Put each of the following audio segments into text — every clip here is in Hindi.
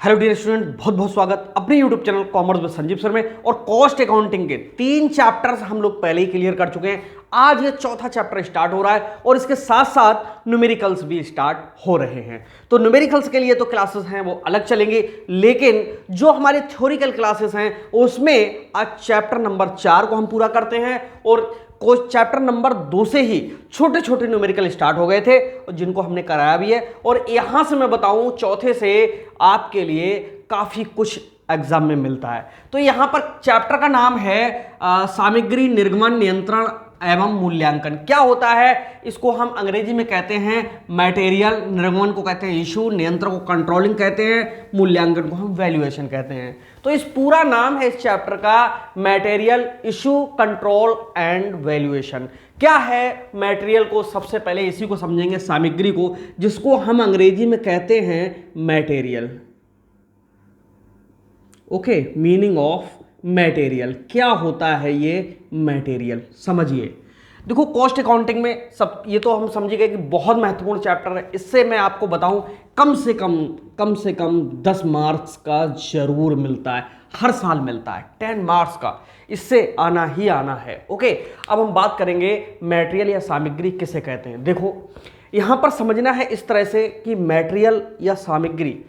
हेलो डियर स्टूडेंट, बहुत बहुत स्वागत अपने YouTube channel commerce with Sanjeev sir में। और कॉस्ट अकाउंटिंग के 3 चैप्टर्स हम लोग पहले ही क्लियर कर चुके हैं। आज ये चौथा चैप्टर स्टार्ट हो रहा है और इसके साथ साथ न्यूमेरिकल्स भी स्टार्ट हो रहे हैं। तो न्यूमेरिकल्स के लिए तो क्लासेस हैं वो अलग चलेंगे, लेकिन जो हमारे थ्योरिकल क्लासेस हैं उसमें आज चैप्टर नंबर 4 को हम पूरा करते हैं। और चैप्टर नंबर 2 से ही छोटे छोटे न्यूमेरिकल स्टार्ट हो गए थे और जिनको हमने कराया भी है। और यहां से मैं बताऊं, चौथे से आपके लिए काफी कुछ एग्जाम में मिलता है। तो यहां पर चैप्टर का नाम है सामग्री निर्गमन नियंत्रण एवं मूल्यांकन। क्या होता है इसको हम अंग्रेजी में कहते हैं मटेरियल, निर्गमन को कहते हैं इशू, नियंत्रण को कंट्रोलिंग कहते हैं, मूल्यांकन को हम वैल्यूएशन कहते हैं। तो इस पूरा नाम है इस चैप्टर का material, issue, control and valuation. क्या है मटेरियल को सबसे पहले इसी को समझेंगे, सामग्री को, जिसको हम अंग्रेजी में कहते हैं material. Okay, meaning of material, क्या होता है ये मटेरियल, समझिए। देखो कॉस्ट अकाउंटिंग में सब ये तो हम समझ गए कि बहुत महत्वपूर्ण चैप्टर है। इससे मैं आपको बताऊं कम से कम 10 मार्क्स का जरूर मिलता है, हर साल मिलता है 10 मार्क्स का, इससे आना ही आना है। ओके, अब हम बात करेंगे मटेरियल या सामग्री किसे कहते हैं। देखो यहां पर समझना है इस तरह से कि मटेरियल या सामग्री,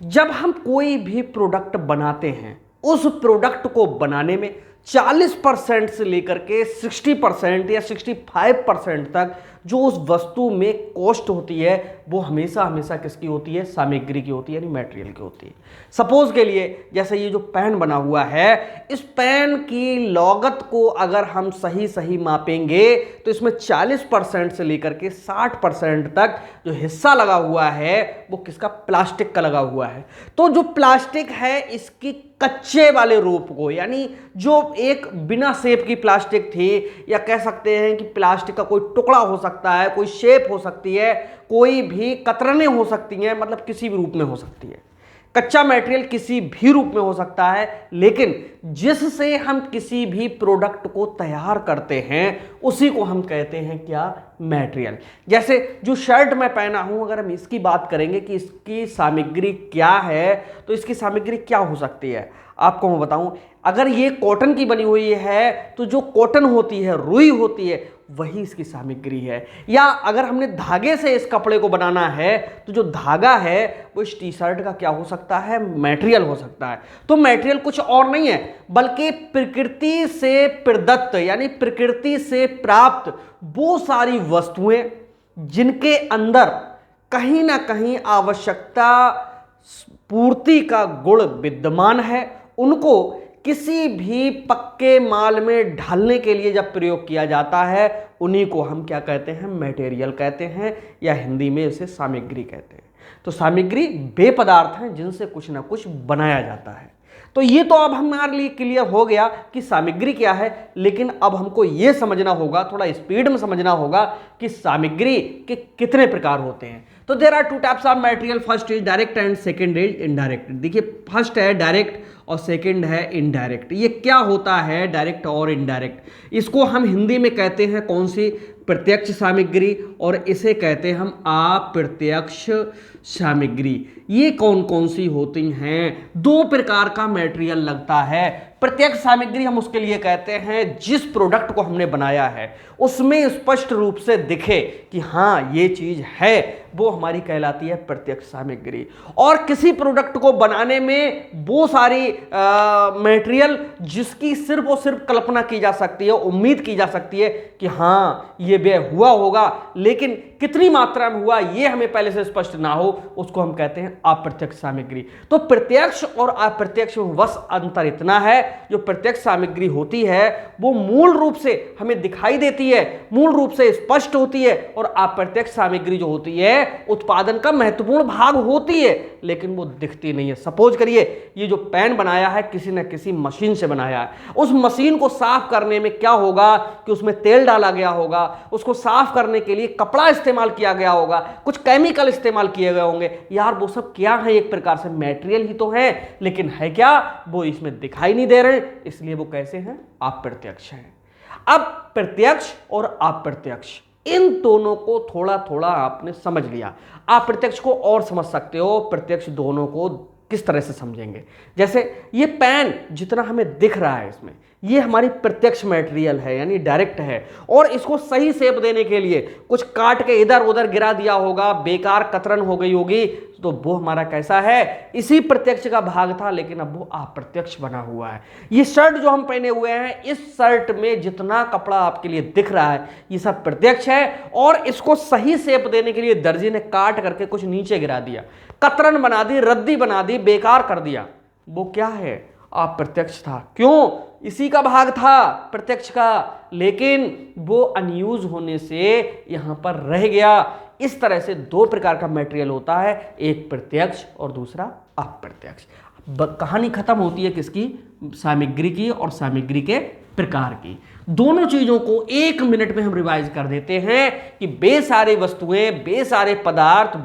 जब हम कोई भी प्रोडक्ट बनाते हैं उस प्रोडक्ट को बनाने में 40% से लेकर के 60% या 65% तक जो उस वस्तु में कॉस्ट होती है वो हमेशा किसकी होती है, सामग्री की होती है, यानी मटेरियल की होती है। सपोज के लिए जैसे ये जो पेन बना हुआ है, इस पेन की लागत को अगर हम सही मापेंगे तो इसमें 40% से लेकर के 60% तक जो हिस्सा लगा हुआ है वो किसका, प्लास्टिक का लगा हुआ है। तो जो प्लास्टिक है इसकी कच्चे वाले रूप को, यानी जो एक बिना शेप की प्लास्टिक थी, या कह सकते हैं कि प्लास्टिक का कोई टुकड़ा हो सकता है, कोई शेप हो सकती है, कोई भी कतरने हो सकती हैं, मतलब किसी भी रूप में हो सकती है। कच्चा मटेरियल किसी भी रूप में हो सकता है, लेकिन जिससे हम किसी भी प्रोडक्ट को तैयार करते हैं उसी को हम कहते हैं क्या, मटेरियल। जैसे जो शर्ट मैं पहना हूं, अगर हम इसकी बात करेंगे कि इसकी सामग्री क्या है, तो इसकी सामग्री क्या हो सकती है आपको मैं बताऊं। अगर ये कॉटन की बनी हुई है तो जो कॉटन होती है, रुई होती है, वही इसकी सामग्री है। या अगर हमने धागे से इस कपड़े को बनाना है तो जो धागा है वो इस टी शर्ट का क्या हो सकता है, मटेरियल हो सकता है। तो मटेरियल कुछ और नहीं है बल्कि प्रकृति से प्रदत्त, यानी प्रकृति से प्राप्त वो सारी वस्तुएं जिनके अंदर कहीं ना कहीं आवश्यकता पूर्ति का गुण विद्यमान है, उनको किसी भी पक्के माल में ढालने के लिए जब प्रयोग किया जाता है उन्हीं को हम क्या कहते हैं, मटेरियल कहते हैं, या हिंदी में इसे सामग्री कहते हैं। तो सामग्री वे पदार्थ हैं जिनसे कुछ ना कुछ बनाया जाता है। तो ये तो अब हमारे लिए क्लियर हो गया कि सामग्री क्या है, लेकिन अब हमको ये समझना होगा, थोड़ा स्पीड में समझना होगा कि सामग्री के कितने प्रकार होते हैं। तो there are 2 types of material, first is direct and second is indirect. देखिए फर्स्ट है डायरेक्ट और सेकंड है इनडायरेक्ट। ये क्या होता है डायरेक्ट और इनडायरेक्ट, इसको हम हिंदी में कहते हैं कौन सी, प्रत्यक्ष सामग्री, और इसे कहते हैं हम अप्रत्यक्ष सामग्री। ये कौन कौन सी होती हैं, 2 प्रकार का मटेरियल लगता है। प्रत्यक्ष सामग्री हम उसके लिए कहते हैं जिस प्रोडक्ट को हमने बनाया है उसमें स्पष्ट रूप से दिखे कि हाँ ये चीज है, वो हमारी कहलाती है प्रत्यक्ष सामग्री। और किसी प्रोडक्ट को बनाने में वो सारी मटेरियल जिसकी सिर्फ और सिर्फ कल्पना की जा सकती है, उम्मीद की जा सकती है कि हाँ ये व्यय हुआ होगा, लेकिन कितनी मात्रा में हुआ ये हमें पहले से स्पष्ट ना हो, उसको हम कहते हैं अप्रत्यक्ष सामग्री। तो प्रत्यक्ष और अप्रत्यक्ष में बस अंतर इतना है, जो प्रत्यक्ष सामग्री होती है वो मूल रूप से हमें दिखाई देती है, मूल रूप से स्पष्ट होती है, और अप्रत्यक्ष सामग्री जो होती है उत्पादन का महत्वपूर्ण भाग होती है लेकिन वो दिखती नहीं है। सपोज करिए ये जो पेन बनाया है किसी न किसी मशीन से बनाया है, उस मशीन को साफ करने में क्या होगा कि उसमें तेल डाला गया होगा, उसको साफ करने के लिए कपड़ा इस्तेमाल किया गया होगा, कुछ केमिकल इस्तेमाल किए गए होंगे। यार वो सब क्या है, एक प्रकार से मटेरियल ही तो है, लेकिन है क्या, वो इसमें दिखाई नहीं दे रहे, इसलिए वो कैसे हैं, अप्रत्यक्ष हैं। अब प्रत्यक्ष और अप्रत्यक्ष इन दोनों को थोड़ा थोड़ा आपने समझ लिया। अप्रत्यक्ष को और समझ सकते हो, प्रत्यक्ष दोनों को किस तरह से समझेंगे? जैसे ये पेन जितना हमें दिख रहा है इसमें, ये हमारी प्रत्यक्ष मटेरियल है, यानी डायरेक्ट है, और इसको सही शेप देने के लिए कुछ काट के इधर उधर गिरा दिया होगा, बेकार कतरन हो गई होगी, तो वो हमारा कैसा है? इसी प्रत्यक्ष का भाग था, लेकिन अब वो अप्रत्यक्ष बना हुआ है। ये शर्ट जो हम पहने हुए हैं, इस शर्ट में जितना कपड़ा आपके लिए दिख रहा है, ये सब प्रत्यक्ष है, और इसको सही शेप देने के लिए दर्जी ने काट करके कुछ नीचे गिरा दिया, कतरन बना दी, रद्दी बना दी, बेकार कर दिया। वो क्या है? अप्रत्यक्ष था। क्यों? इसी का भाग था प्रत्यक्ष का, लेकिन वो अनयूज होने से यहां पर रह गया। इस तरह से दो प्रकार का मटेरियल होता है, एक प्रत्यक्ष और दूसरा अप्रत्यक्ष। कहानी खत्म होती है किसकी? सामग्री की और सामग्री के प्रकार की। दोनों चीजों को 1 मिनट में हम रिवाइज कर देते हैं कि बेसारे वस्तुएं, बेसारे पदार्थ,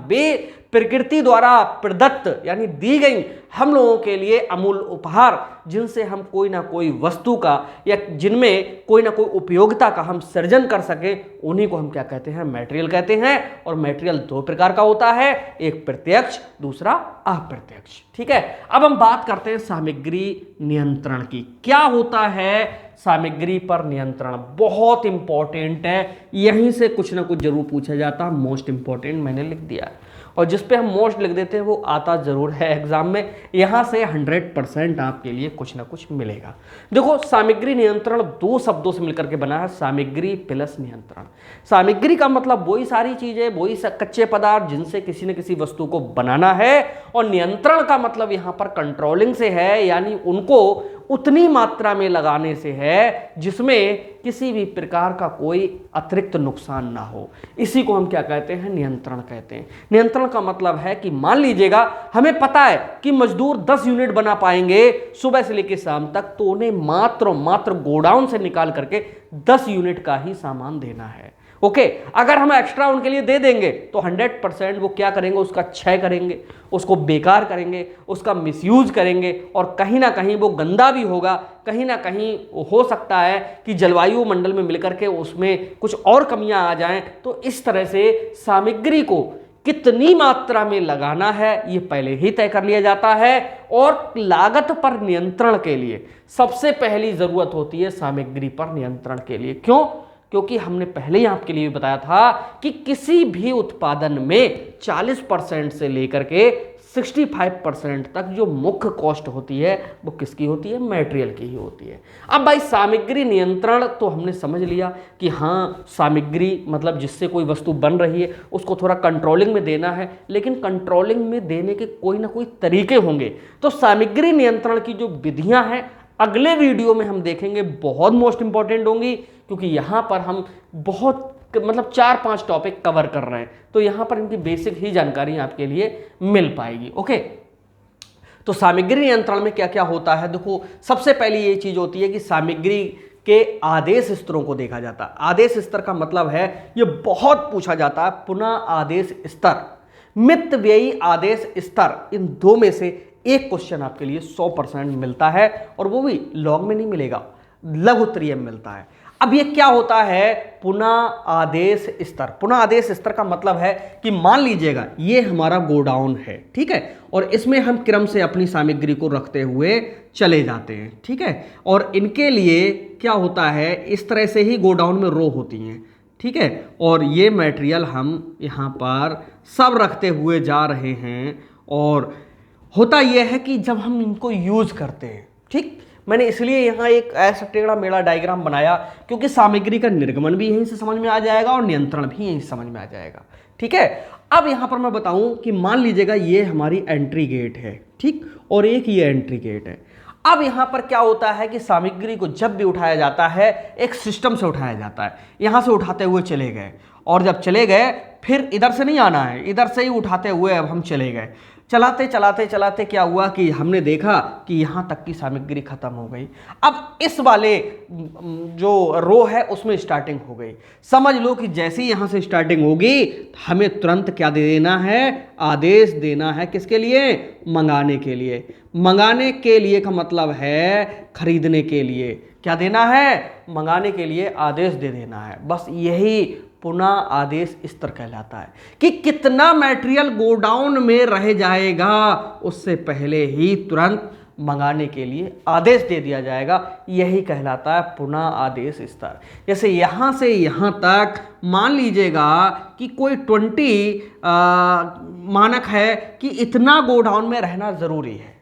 प्रकृति द्वारा प्रदत्त यानी दी गई हम लोगों के लिए अमूल्य उपहार, जिनसे हम कोई ना कोई वस्तु का या जिनमें कोई ना कोई उपयोगिता का हम सृजन कर सके, उन्हीं को हम क्या कहते हैं? मटेरियल कहते हैं। और मटेरियल दो प्रकार का होता है, एक प्रत्यक्ष, दूसरा अप्रत्यक्ष। ठीक है, अब हम बात करते हैं सामग्री नियंत्रण की। क्या होता है सामग्री पर नियंत्रण? बहुत इंपॉर्टेंट है, यहीं से कुछ ना कुछ जरूर पूछा जाता है। मोस्ट इंपॉर्टेंट मैंने लिख दिया है, और जिस पे हम मोस्ट लिख देते हैं वो आता जरूर है एग्जाम में। यहां से 100% आपके लिए कुछ ना कुछ मिलेगा। देखो, सामग्री नियंत्रण दो शब्दों से मिलकर के बना है, सामग्री प्लस नियंत्रण। सामग्री का मतलब वही सारी चीजें, वही कच्चे पदार्थ जिनसे किसी न किसी वस्तु को बनाना है, और नियंत्रण का मतलब यहां पर कंट्रोलिंग से है, यानी उनको उतनी मात्रा में लगाने से है जिसमें किसी भी प्रकार का कोई अतिरिक्त नुकसान ना हो। इसी को हम क्या कहते हैं? नियंत्रण कहते हैं। नियंत्रण का मतलब है कि मान लीजिएगा हमें पता है कि मजदूर 10 यूनिट बना पाएंगे सुबह से लेकर शाम तक, तो उन्हें मात्र गोडाउन से निकाल करके 10 यूनिट का ही सामान देना है। ओके, अगर हम एक्स्ट्रा उनके लिए दे देंगे तो 100% वो क्या करेंगे? उसका क्षय करेंगे, उसको बेकार करेंगे, उसका मिसयूज करेंगे, और कहीं ना कहीं वो गंदा भी होगा। कहीं ना कहीं हो सकता है कि जलवायु मंडल में मिलकर के उसमें कुछ और कमियां आ जाएं। तो इस तरह से सामग्री को कितनी मात्रा में लगाना है ये पहले ही तय कर लिया जाता है। और लागत पर नियंत्रण के लिए सबसे पहली जरूरत होती है सामग्री पर नियंत्रण के लिए। क्यों? क्योंकि हमने पहले ही आपके लिए बताया था कि किसी भी उत्पादन में 40% से लेकर के 65% तक जो मुख्य कॉस्ट होती है वो किसकी होती है? मटेरियल की ही होती है। अब भाई सामग्री नियंत्रण तो हमने समझ लिया कि हाँ, सामग्री मतलब जिससे कोई वस्तु बन रही है उसको थोड़ा कंट्रोलिंग में देना है, लेकिन कंट्रोलिंग में देने के कोई ना कोई तरीके होंगे। तो सामग्री नियंत्रण की जो विधियां हैं अगले वीडियो में हम देखेंगे, बहुत मोस्ट इंपॉर्टेंट होंगी, क्योंकि यहां पर हम बहुत 4-5 टॉपिक कवर कर रहे हैं, तो यहां पर इनकी बेसिक ही जानकारी आपके लिए मिल पाएगी। ओके, तो सामग्री नियंत्रण में क्या क्या होता है? देखो, सबसे पहली ये चीज होती है कि सामग्री के आदेश स्तरों को देखा जाता है। आदेश स्तर का मतलब है, ये बहुत पूछा जाता है, पुनः आदेश स्तर, मितव्ययी आदेश स्तर, इन दो में से एक क्वेश्चन आपके लिए 100% मिलता है, और वो भी लॉग में नहीं मिलेगा, लघु उत्तरीय में मिलता है। अब ये क्या होता है? पुनः आदेश स्तर। पुनः आदेश स्तर का मतलब है कि मान लीजिएगा ये हमारा गोडाउन है, ठीक है, और इसमें हम क्रम से अपनी सामग्री को रखते हुए चले जाते हैं, ठीक है, और इनके लिए क्या होता है? इस तरह से ही गोडाउन में रो होती हैं, ठीक है, और ये मटेरियल हम यहाँ पर सब रखते हुए जा रहे हैं। और होता यह है कि जब हम इनको यूज करते हैं, ठीक, मैंने इसलिए यहाँ एक ऐसा टेढ़ा मेढ़ा डायग्राम बनाया क्योंकि सामग्री का निर्गमन भी यहीं से समझ में आ जाएगा और नियंत्रण भी यहीं से समझ में आ जाएगा। ठीक है, अब यहाँ पर मैं बताऊं कि मान लीजिएगा ये हमारी एंट्री गेट है, ठीक, और एक ये एंट्री गेट है। अब यहाँ पर क्या होता है कि सामग्री को जब भी उठाया जाता है एक सिस्टम से उठाया जाता है। यहाँ से उठाते हुए चले गए, और जब चले गए फिर इधर से नहीं आना है, इधर से ही उठाते हुए अब हम चले गए। चलाते चलाते चलाते क्या हुआ कि हमने देखा कि यहाँ तक की सामग्री खत्म हो गई। अब इस वाले जो रो है उसमें स्टार्टिंग हो गई। समझ लो कि जैसे ही यहाँ से स्टार्टिंग होगी हमें तुरंत क्या दे देना है? आदेश देना है। किसके लिए? मंगाने के लिए। मंगाने के लिए का मतलब है खरीदने के लिए। क्या देना है? मंगाने के लिए आदेश दे देना है। बस यही पुनः आदेश स्तर कहलाता है कि कितना मटेरियल गोडाउन में रह जाएगा उससे पहले ही तुरंत मंगाने के लिए आदेश दे दिया जाएगा, यही कहलाता है पुनः आदेश स्तर। जैसे यहाँ से यहाँ तक मान लीजिएगा कि कोई 20 मानक है कि इतना गोडाउन में रहना ज़रूरी है,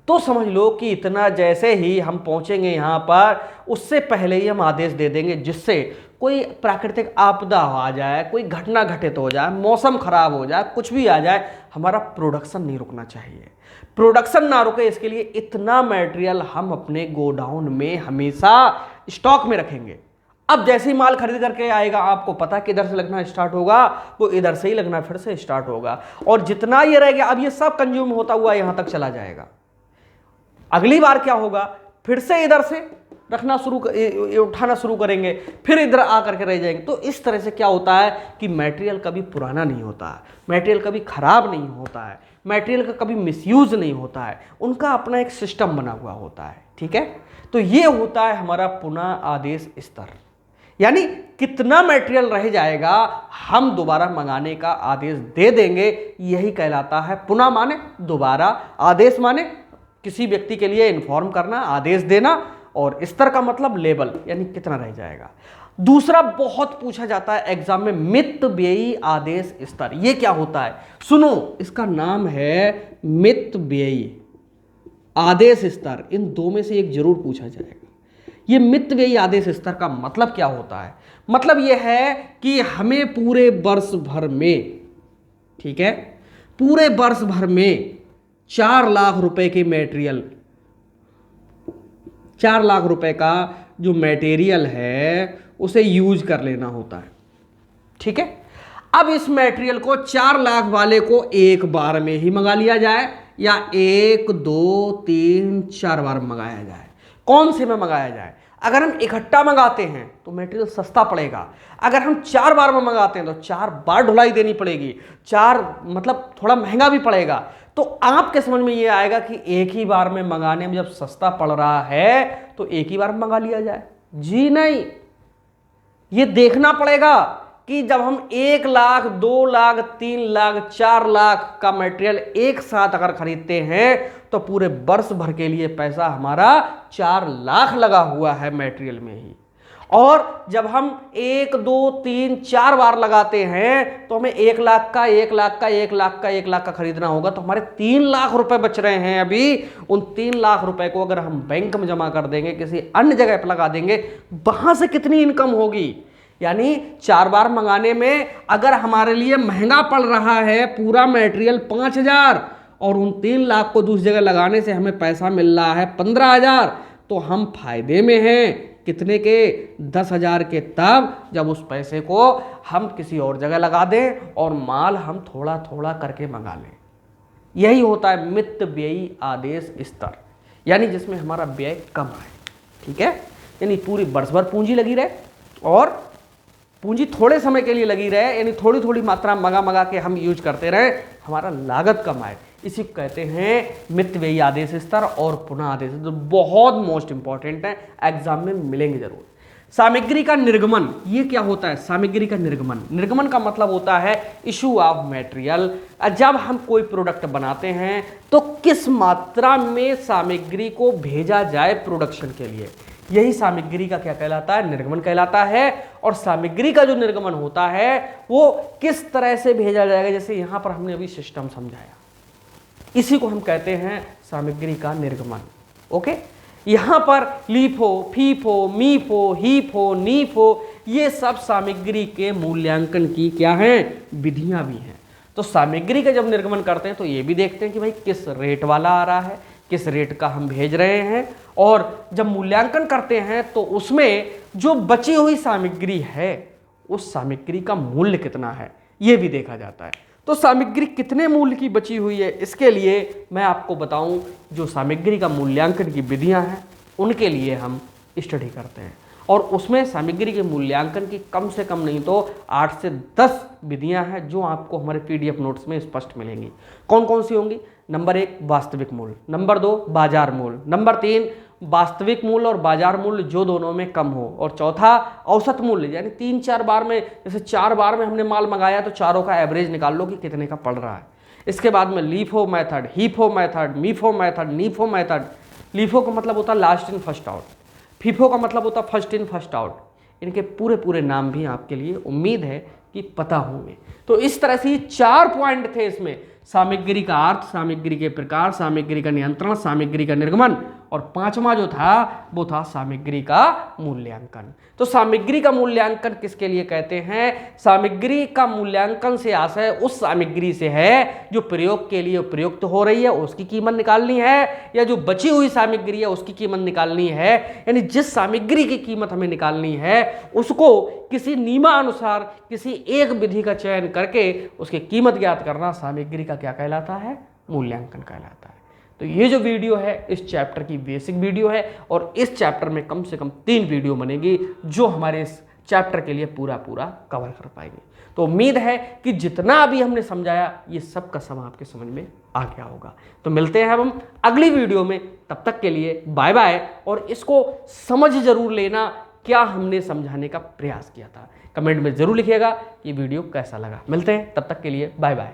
तो समझ लो कि इतना जैसे ही हम पहुँचेंगे यहाँ पर उससे पहले ही हम आदेश दे देंगे, जिससे कोई प्राकृतिक आपदा आ जाए, कोई घटना घटित हो जाए, मौसम खराब हो जाए, कुछ भी आ जाए, हमारा प्रोडक्शन नहीं रुकना चाहिए। प्रोडक्शन ना रुके इसके लिए इतना मटेरियल हम अपने गोडाउन में हमेशा स्टॉक में रखेंगे। अब जैसे ही माल खरीद करके आएगा, आपको पता कि इधर से लगना स्टार्ट होगा, वो इधर से ही लगना फिर से स्टार्ट होगा, और जितना ये रह गया अब ये सब कंज्यूम होता हुआ यहां तक चला जाएगा। अगली बार क्या होगा, फिर से इधर से रखना उठाना शुरू करेंगे, फिर इधर आकर के रह जाएंगे। तो इस तरह से क्या होता है कि मटेरियल कभी पुराना नहीं होता है, मटेरियल कभी खराब नहीं होता है, मटेरियल का कभी मिसयूज नहीं होता है, उनका अपना एक सिस्टम बना हुआ होता है। ठीक है, तो ये होता है हमारा पुनः आदेश स्तर, यानी कितना मटेरियल रह जाएगा हम दोबारा मंगाने का आदेश दे देंगे, यही कहलाता है पुनः माने दोबारा, आदेश माने किसी व्यक्ति के लिए इन्फॉर्म करना, आदेश देना, और स्तर का मतलब लेवल, यानी कितना रह जाएगा। दूसरा बहुत पूछा जाता है एग्जाम में, मितव्ययी आदेश स्तर, ये क्या होता है? सुनो, इसका नाम है मितव्ययी आदेश स्तर। इन दो में से एक जरूर पूछा जाएगा। ये मितव्ययी आदेश स्तर का मतलब क्या होता है? मतलब यह है कि हमें पूरे वर्ष भर में, ठीक है, पूरे वर्ष भर में 4 लाख रुपए के मटेरियल, 4 लाख रुपए का जो मटेरियल है उसे यूज कर लेना होता है। ठीक है, अब इस मटेरियल को 4 लाख वाले को एक बार में ही मंगा लिया जाए या 1 2 3 4 बार मंगाया जाए, कौन से में मंगाया जाए? अगर हम इकट्ठा मंगाते हैं तो मटेरियल सस्ता पड़ेगा, अगर हम 4 बार में मंगाते हैं तो 4 बार ढुलाई देनी पड़ेगी, 4 मतलब थोड़ा महंगा भी पड़ेगा। तो आपके समझ में ये आएगा कि एक ही बार में मंगाने में जब सस्ता पड़ रहा है तो एक ही बार में मंगा लिया जाए। जी नहीं, ये देखना पड़ेगा कि जब हम 1 लाख 2 लाख 3 लाख 4 लाख का मटेरियल एक साथ अगर खरीदते हैं तो पूरे वर्ष भर के लिए पैसा हमारा 4 लाख लगा हुआ है मटेरियल में ही, और जब हम 1 2 3 4 बार लगाते हैं तो हमें 1 लाख का 1 लाख का 1 लाख का 1 लाख का खरीदना होगा, तो हमारे 3 लाख रुपए बच रहे हैं अभी। उन 3 लाख रुपए को अगर हम बैंक में जमा कर देंगे, किसी अन्य जगह पर लगा देंगे, वहां से कितनी इनकम होगी? यानी 4 बार मंगाने में अगर हमारे लिए महंगा पड़ रहा है पूरा मटेरियल 5,000 और उन 3 लाख को दूसरी जगह लगाने से हमें पैसा मिल रहा है 15,000, तो हम फायदे में हैं। कितने के? 10,000 के, तब जब उस पैसे को हम किसी और जगह लगा दें और माल हम थोड़ा थोड़ा करके मंगा लें। यही होता है मितव्ययी आदेश स्तर, यानी जिसमें हमारा व्यय कम आए। ठीक है, यानी पूरी वर्ष भर पूंजी लगी रहे और पूंजी थोड़े समय के लिए लगी रहे, यानी थोड़ी थोड़ी मात्रा मंगा के हम यूज करते रहे, हमारा लागत कम आए। इसी को कहते हैं मितव्ययी आदेश स्तर और पुनः आदेश स्तर। बहुत मोस्ट इंपॉर्टेंट है, एग्जाम में मिलेंगे जरूर। सामग्री का निर्गमन, ये क्या होता है? सामग्री का निर्गमन, निर्गमन का मतलब होता है इशू ऑफ मटेरियल। जब हम कोई प्रोडक्ट बनाते हैं तो किस मात्रा में सामग्री को भेजा जाए प्रोडक्शन के लिए, यही सामग्री का क्या कहलाता है? निर्गमन कहलाता है। और सामग्री का जो निर्गमन होता है वो किस तरह से भेजा जाएगा, जैसे यहां पर हमने अभी सिस्टम समझाया, इसी को हम कहते हैं सामग्री का निर्गमन। ओके, यहां पर लीफो, फीफो, मीफो, हीफो, नीफो, ये सब सामग्री के मूल्यांकन की क्या हैं? विधियां भी हैं। तो सामग्री का जब निर्गमन करते हैं तो ये भी देखते हैं कि भाई किस रेट वाला आ रहा है, किस रेट का हम भेज रहे हैं, और जब मूल्यांकन करते हैं तो उसमें जो बची हुई सामग्री है उस सामग्री का मूल्य कितना है ये भी देखा जाता है। तो सामग्री कितने मूल्य की बची हुई है, इसके लिए मैं आपको बताऊं, जो सामग्री का मूल्यांकन की विधियां हैं उनके लिए हम स्टडी करते हैं, और उसमें सामग्री के मूल्यांकन की कम से कम नहीं तो 8 से 10 विधियां हैं जो आपको हमारे PDF नोट्स में स्पष्ट मिलेंगी। कौन कौन सी होंगी? नंबर 1 वास्तविक मूल्य, नंबर 2 बाजार मूल्य, नंबर 3 वास्तविक मूल्य और बाजार मूल्य जो दोनों में कम हो, और चौथा औसत मूल्य, यानी 3-4 बार में, जैसे 4 बार में हमने माल मंगाया तो चारों का एवरेज निकाल लो कि कितने का पड़ रहा है। इसके बाद में LIFO method, HIFO method, MIFO method, NIFO method. LIFO का मतलब होता है last in first out, FIFO का मतलब होता है फर्स्ट इन फर्स्ट आउट। इनके पूरे पूरे नाम भी आपके लिए उम्मीद है कि पता होंगे। तो इस तरह से 4 पॉइंट थे इसमें, सामग्री का अर्थ, सामग्री के प्रकार, सामग्री का नियंत्रण, सामग्री का निर्गमन, और 5वां जो था वो था सामग्री का मूल्यांकन। तो सामग्री का मूल्यांकन किसके लिए कहते हैं? सामग्री का मूल्यांकन से आशय उस सामग्री से है जो प्रयोग के लिए उपयुक्त हो रही है, उसकी कीमत निकालनी है, या जो बची हुई सामग्री है उसकी कीमत निकालनी है। यानी जिस सामग्री की कीमत हमें निकालनी है उसको किसी नियमानुसार किसी एक विधि का चयन करके उसकी कीमत ज्ञात करना सामग्री का क्या कहलाता है? मूल्यांकन कहलाता है। तो ये जो वीडियो है इस चैप्टर की बेसिक वीडियो है, और इस चैप्टर में कम से कम 3 वीडियो बनेगी जो हमारे इस चैप्टर के लिए पूरा कवर कर पाएंगे। तो उम्मीद है कि जितना भी हमने समझाया ये सब का सब आपके समझ में आ गया होगा। तो मिलते हैं हम अगली वीडियो में, तब तक के लिए बाय बाय। और इसको समझ जरूर लेना क्या हमने समझाने का प्रयास किया था। कमेंट में जरूर लिखिएगा कि वीडियो कैसा लगा। मिलते हैं, तब तक के लिए बाय बाय।